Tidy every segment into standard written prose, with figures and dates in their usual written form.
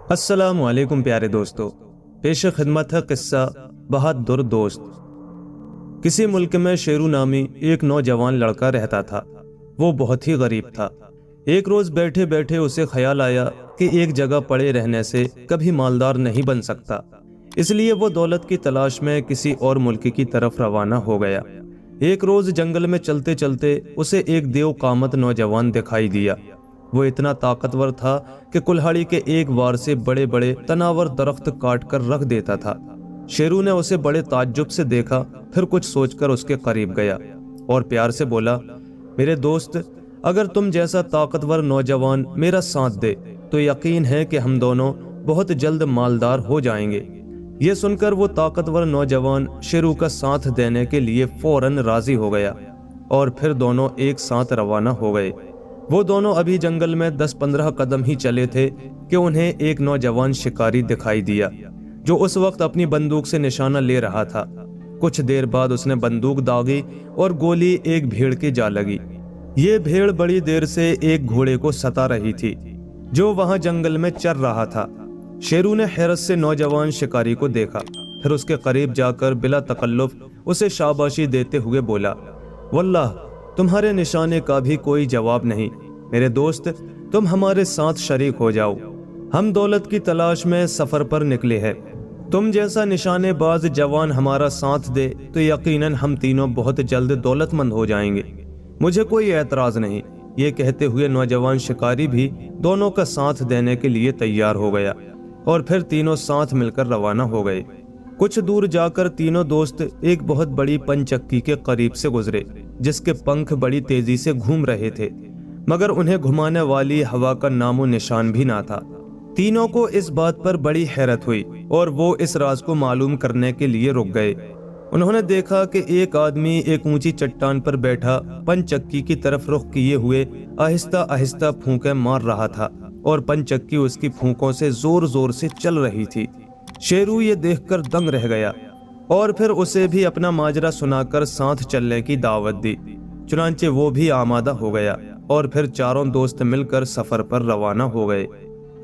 अस्सलाम वालेकुम प्यारे दोस्तों। पेश खिदमत है किस्सा बहादुर दोस्त। किसी मुल्क में शेरू नामी एक नौजवान लड़का रहता था। वो बहुत ही गरीब था। एक रोज बैठे बैठे उसे ख्याल आया कि एक जगह पड़े रहने से कभी मालदार नहीं बन सकता, इसलिए वो दौलत की तलाश में किसी और मुल्क की तरफ रवाना हो गया। एक रोज जंगल में चलते चलते उसे एक देवकामत नौजवान दिखाई दिया। वो इतना ताकतवर था कि कुल्हाड़ी के एक वार से बड़े बड़े तनावर दरख्त काट कर रख देता था। शेरू ने उसे बड़े ताज्जुब से देखा, फिर कुछ सोचकर उसके करीब गया और प्यार से बोला, मेरे दोस्त, अगर तुम जैसा ताकतवर नौजवान मेरा साथ दे तो यकीन है कि हम दोनों बहुत जल्द मालदार हो जाएंगे। ये सुनकर वो ताकतवर नौजवान शेरू का साथ देने के लिए फौरन राजी हो गया और फिर दोनों एक साथ रवाना हो गए। वो दोनों अभी जंगल में 10-15 कदम ही चले थे कि उन्हें एक नौजवान शिकारी दिखाई दिया जो उस वक्त अपनी बंदूक से निशाना ले रहा था। कुछ देर बाद उसने बंदूक दागी और गोली एक भेड़ की जा लगी। ये भेड़ बड़ी देर से एक घोड़े को सता रही थी जो वहां जंगल में चर रहा था। शेरू ने हैरत से नौजवान शिकारी को देखा, फिर उसके करीब जाकर बिला तकल्लुफ उसे शाबाशी देते हुए बोला, वल्लाह तुम्हारे निशाने का भी कोई जवाब नहीं। मेरे दोस्त, तुम हमारे साथ शरीक हो जाओ। हम दौलत की तलाश में सफर पर निकले हैं। तुम जैसा निशानेबाज जवान हमारा साथ दे तो यकीनन हम तीनों बहुत जल्द दौलतमंद हो जाएंगे। मुझे कोई एतराज नहीं। ये कहते हुए नौजवान शिकारी भी दोनों का साथ देने के लिए तैयार हो गया और फिर तीनों साथ मिलकर रवाना हो गए। कुछ दूर जाकर तीनों दोस्त एक बहुत बड़ी पंचक्की के करीब से गुजरे जिसके पंख बड़ी तेजी से घूम रहे थे, मगर उन्हें घुमाने वाली हवा का नामो निशान भी ना था। तीनों को इस बात पर बड़ी हैरत हुई और वो इस राज को मालूम करने के लिए रुक गए। उन्होंने देखा कि एक आदमी एक ऊंची चट्टान पर बैठा पंचक्की की तरफ रुख किए हुए आहिस्ता आहिस्ता फूंके मार रहा था और पंचक्की उसकी फूंकों से जोर जोर से चल रही थी। शेरू ये देखकर दंग रह गया और फिर उसे भी अपना माजरा सुनाकर साथ चलने की दावत दी। चुनांचे वो भी आमादा हो गया और फिर चारों दोस्त मिलकर सफर पर रवाना हो गए।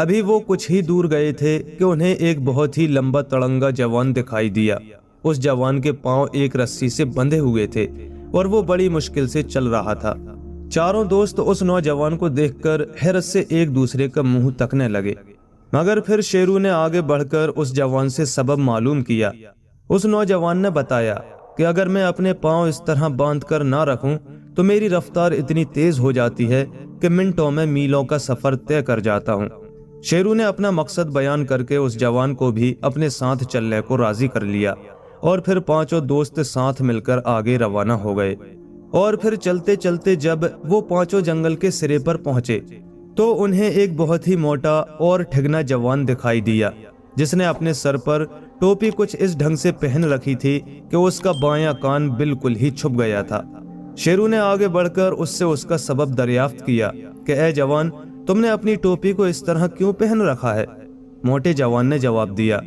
अभी वो कुछ ही दूर गए थे कि उन्हें एक बहुत ही लंबा तड़ंगा जवान दिखाई दिया। उस जवान के पांव एक रस्सी से बंधे हुए थे और वो बड़ी मुश्किल से चल रहा था। चारों दोस्त उस नौजवान को देखकर हैरत से एक दूसरे का मुंह तकने लगे, मगर फिर शेरू ने आगे बढ़कर उस जवान से सबब मालूम किया। उस नौजवान ने बताया कि अगर मैं अपने पांव इस तरह बांध कर ना रखूं तो मेरी रफ्तार इतनी तेज हो जाती है कि मिनटों में मीलों का सफर तय कर जाता हूं। शेरू ने अपना मकसद बयान करके उस जवान को भी अपने साथ चलने को राजी कर लिया और फिर पांचों दोस्त साथ मिलकर आगे रवाना हो गए। और फिर चलते चलते जब वो पांचों जंगल के सिरे पर पहुंचे तो उन्हें एक बहुत ही मोटा और ठिगना जवान दिखाई दिया जिसने अपने सर पर टोपी कुछ इस ढंग से पहन रखी थी कि उसका बायां कान बिल्कुल ही छुप गया था। शेरू ने आगे बढ़कर उससे उसका सबब दरियाफ्त किया कि ए जवान, तुमने अपनी टोपी को इस तरह क्यों पहन रखा है? मोटे जवान ने जवाब दिया,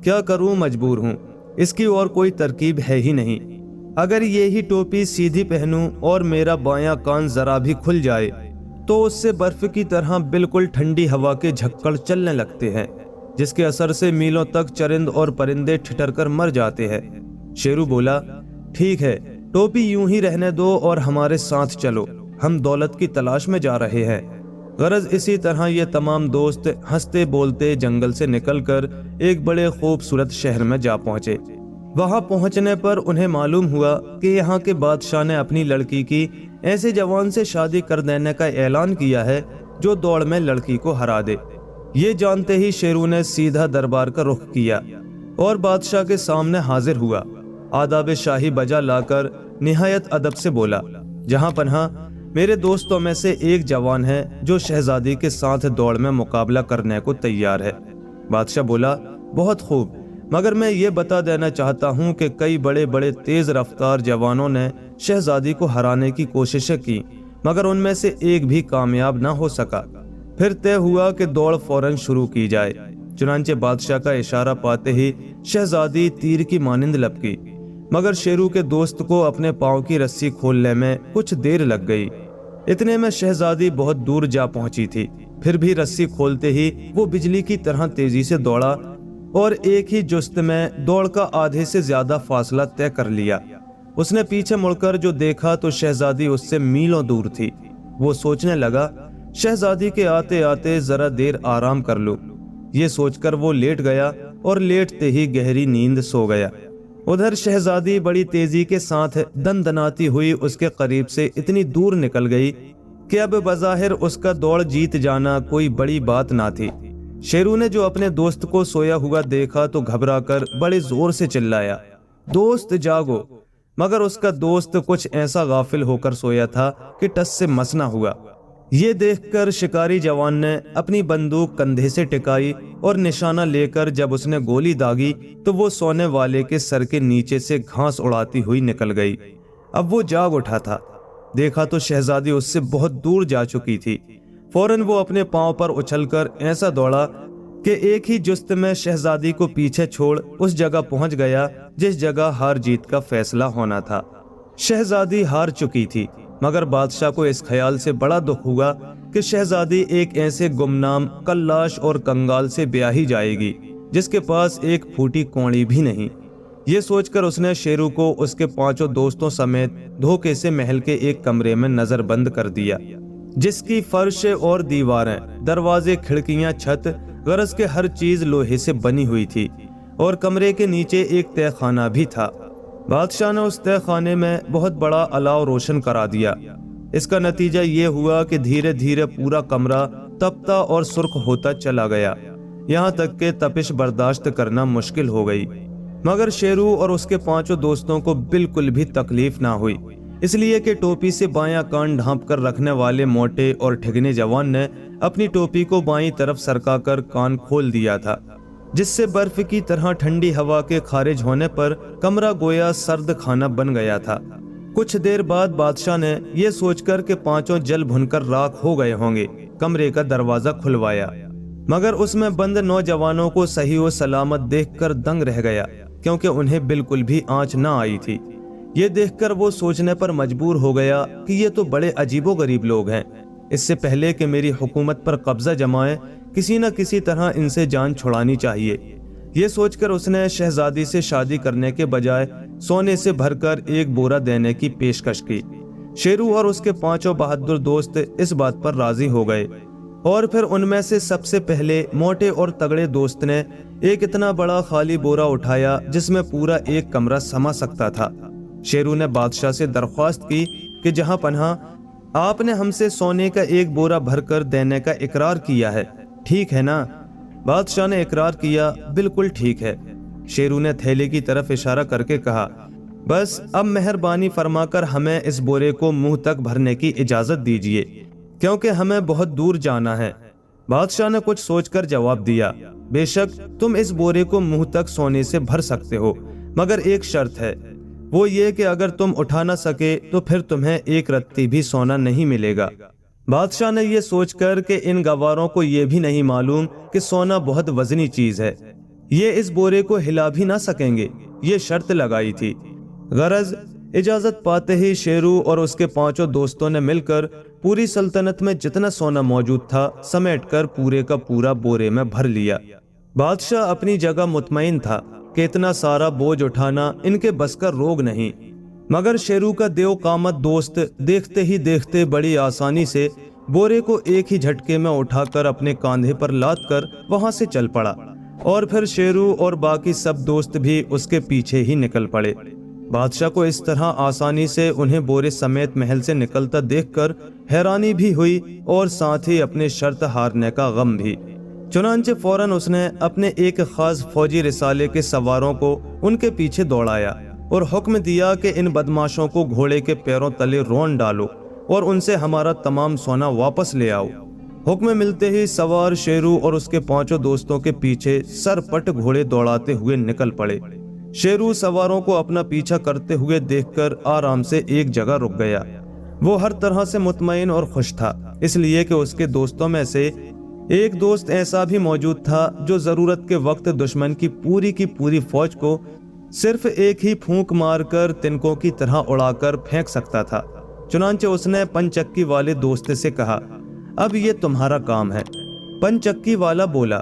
क्या करूं, मजबूर हूं, इसकी और कोई तरकीब है ही नहीं। अगर ये ही टोपी सीधी पहनूं और मेरा बायां कान जरा भी खुल जाए तो उससे बर्फ की तरह बिल्कुल ठंडी हवा के झक्कड़ चलने लगते हैं जिसके असर से मीलों तक चरिंद और परिंदे ठिठर कर मर जाते हैं। शेरू बोला, ठीक है, टोपी यूं ही रहने दो और हमारे साथ चलो, हम दौलत की तलाश में जा रहे हैं। गरज इसी तरह ये तमाम दोस्त हंसते बोलते जंगल से निकलकर एक बड़े खूबसूरत शहर में जा पहुंचे। वहां पहुंचने पर उन्हें मालूम हुआ कि यहाँ के बादशाह ने अपनी लड़की की ऐसे जवान से शादी कर देने का ऐलान किया है जो दौड़ में लड़की को हरा दे। ये जानते ही शेरू ने सीधा दरबार का रुख किया और बादशाह के सामने हाजिर हुआ। आदाब शाही बजा लाकर निहायत अदब से बोला, जहां पन्हा मेरे दोस्तों में से एक जवान है जो शहजादी के साथ दौड़ में मुकाबला करने को तैयार है। बादशाह बोला, बहुत खूब, मगर मैं ये बता देना चाहता हूँ कि कई बड़े बड़े तेज रफ्तार जवानों ने शहजादी को हराने की कोशिशें की, मगर उनमें से एक भी कामयाब ना हो सका। फिर तय हुआ कि दौड़ फौरन शुरू की जाए। चुनांचे बादशाह का इशारा पाते ही शहजादी तीर की मानिंद लपकी, मगर शेरू के दोस्त को अपने पांव की रस्सी खोलने में कुछ देर लग गई। इतने में शहजादी बहुत दूर जा पहुंची थी। फिर भी रस्सी खोलते ही वो बिजली की तरह तेजी से दौड़ा और एक ही जुस्त में दौड़ का आधे से ज्यादा फासला तय कर लिया। उसने पीछे मुड़कर जो देखा तो शहजादी उससे मीलों दूर थी। वो सोचने लगा, शहजादी के आते आते जरा देर आराम कर लूं। ये सोचकर वो लेट गया और लेटते ही गहरी नींद सो गया। उधर शहजादी बड़ी तेजी के साथ दनदनाती हुई उसके करीब से इतनी दूर निकल गई कि अब बज़ाहिर उसका दौड़ जीत जाना कोई बड़ी बात ना थी। शेरू ने जो अपने दोस्त को सोया हुआ देखा तो घबराकर बड़े जोर से चिल्लाया, दोस्त जागो। मगर उसका दोस्त कुछ ऐसा गाफिल होकर सोया था कि टस से मस ना हुआ। ये देखकर शिकारी जवान ने अपनी बंदूक कंधे से टिकाई और निशाना लेकर जब उसने गोली दागी तो वो सोने वाले के सर के नीचे से घास उड़ाती हुई निकल गई। अब वो जाग उठा था। देखा तो शहजादी उससे बहुत दूर जा चुकी थी। फौरन वो अपने पांव पर उछलकर ऐसा दौड़ा कि एक ही जुस्त में शहजादी को पीछे छोड़ उस जगह पहुंच गया जिस जगह हार जीत का फैसला होना था। शहजादी हार चुकी थी, मगर बादशाह को इस ख्याल से बड़ा दुख हुआ कि शहजादी एक ऐसे गुमनाम, कल्लाश और कंगाल से ब्याही जाएगी जिसके पास एक फूटी कौड़ी भी नहीं। ये सोचकर उसने शेरू को उसके 5 दोस्तों समेत धोखे से महल के एक कमरे में नजरबंद कर दिया, जिसकी फर्श और दीवारें, दरवाजे, खिड़कियां, छत, गरज के हर चीज लोहे से बनी हुई थी और कमरे के नीचे एक तहखाना भी था। बादशाह ने उस तहखाने में बहुत बड़ा अलाव रोशन करा दिया। इसका नतीजा ये हुआ कि धीरे धीरे पूरा कमरा तपता और सुर्ख होता चला गया, यहाँ तक कि तपिश बर्दाश्त करना मुश्किल हो गई। मगर शेरू और उसके 5 दोस्तों को बिल्कुल भी तकलीफ ना हुई, इसलिए कि टोपी से बायां कान ढांप कर रखने वाले मोटे और ठिगने जवान ने अपनी टोपी को बाईं तरफ सरकाकर कान खोल दिया था, जिससे बर्फ की तरह ठंडी हवा के खारिज होने पर कमरा गोया सर्द खाना बन गया था। कुछ देर बाद बादशाह ने यह सोचकर कि 5 जल भुनकर राख हो गए होंगे, कमरे का दरवाजा खुलवाया, मगर उसमें बंद नौजवानों को सही व सलामत देखकर दंग रह गया, क्योंकि उन्हें बिल्कुल भी आंच ना आई थी। ये देखकर वो सोचने पर मजबूर हो गया कि ये तो बड़े अजीबोगरीब लोग हैं। इससे पहले कि मेरी हुकूमत पर कब्जा जमाए, किसी न किसी तरह इनसे जान छुड़ानी चाहिए। ये सोचकर उसने शहजादी से शादी करने के बजाय सोने से भरकर एक बोरा देने की पेशकश की। शेरू और उसके 5 बहादुर दोस्त इस बात पर राजी हो गए और फिर उनमें से सबसे पहले मोटे और तगड़े दोस्त ने एक इतना बड़ा खाली बोरा उठाया जिसमें पूरा एक कमरा समा सकता था। शेरू ने बादशाह से दरख्वास्त की कि जहां पनाह, आपने हमसे सोने का एक बोरा भरकर देने का इकरार किया है, ठीक है ना? बादशाह ने इकरार किया, बिल्कुल ठीक है। शेरू ने थैले की तरफ इशारा करके कहा, बस अब मेहरबानी फरमाकर हमें इस बोरे को मुंह तक भरने की इजाजत दीजिए, क्योंकि हमें बहुत दूर जाना है। बादशाह ने कुछ सोचकर जवाब दिया, बेशक तुम इस बोरे को मुंह तक सोने से भर सकते हो, मगर एक शर्त है, वो ये कि अगर तुम उठा न सके तो फिर तुम्हें एक रत्ती भी सोना नहीं मिलेगा। बादशाह ने ये सोचकर कि इन गवारों को ये भी नहीं मालूम कि सोना बहुत वजनी चीज है, ये इस बोरे को हिला भी ना सकेंगे, ये शर्त लगाई थी। गरज इजाजत पाते ही शेरू और उसके 5 दोस्तों ने मिलकर पूरी सल्तनत में जितना सोना मौजूद था समेटकर पूरे का पूरा बोरे में भर लिया। बादशाह अपनी जगह मुतमईन था कि इतना सारा बोझ उठाना इनके बस का रोग नहीं, मगर शेरू का देवकामत दोस्त देखते ही देखते बड़ी आसानी से बोरे को एक ही झटके में उठाकर अपने कांधे पर लाद कर वहां से चल पड़ा और फिर शेरू और बाकी सब दोस्त भी उसके पीछे ही निकल पड़े। बादशाह को इस तरह आसानी से उन्हें बोरे समेत महल से निकलता देखकर हैरानी भी हुई और साथ ही अपने शर्त हारने का गम भी। चुनांचे फौरन उसने अपने एक खास फौजी रिसाले के सवारों को उनके पीछे दौड़ाया और हुक्म दिया कि इन बदमाशों को घोड़े के पैरों तले रोन डालो और उनसे हमारा तमाम सोना वापस ले आओ। हुक्म मिलते ही सवार शेरू और उसके 5 दोस्तों के पीछे सरपट घोड़े दौड़ाते हुए निकल पड़े। शेरू सवारों को अपना पीछा करते हुए देखकर आराम से एक जगह रुक गया। वो हर तरह से मुतमईन और खुश था, इसलिए कि उसके दोस्तों में से एक दोस्त ऐसा भी मौजूद था जो जरूरत के वक्त दुश्मन की पूरी फौज को सिर्फ एक ही फूंक मारकर तिनकों की तरह उड़ाकर फेंक सकता था। चुनांचे उसने पंचक्की वाले दोस्त से कहा, اب یہ تمہارا کام ہے۔ پن چکی والا بولا،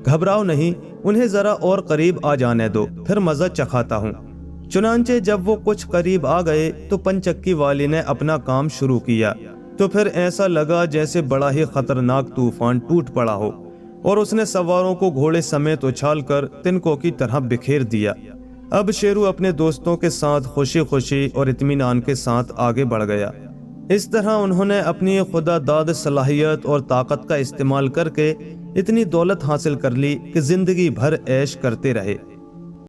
گھبراؤ نہیں، انہیں ذرا اور قریب آ جانے دو، پھر مزہ چکھاتا ہوں۔ چنانچہ جب وہ کچھ قریب آ گئے تو پن چکی والی نے اپنا کام شروع کیا تو پھر ایسا لگا جیسے بڑا ہی خطرناک طوفان ٹوٹ پڑا ہو، اور اس نے سواروں کو گھوڑے سمیت اچھال کر تنکوں کی طرح بکھیر دیا۔ اب شیرو اپنے دوستوں کے ساتھ خوشی خوشی اور اطمینان کے ساتھ آگے بڑھ گیا۔ اس طرح انہوں نے اپنی خدا داد صلاحیت اور طاقت کا استعمال کر کے اتنی دولت حاصل کر لی کہ زندگی بھر عیش کرتے رہے۔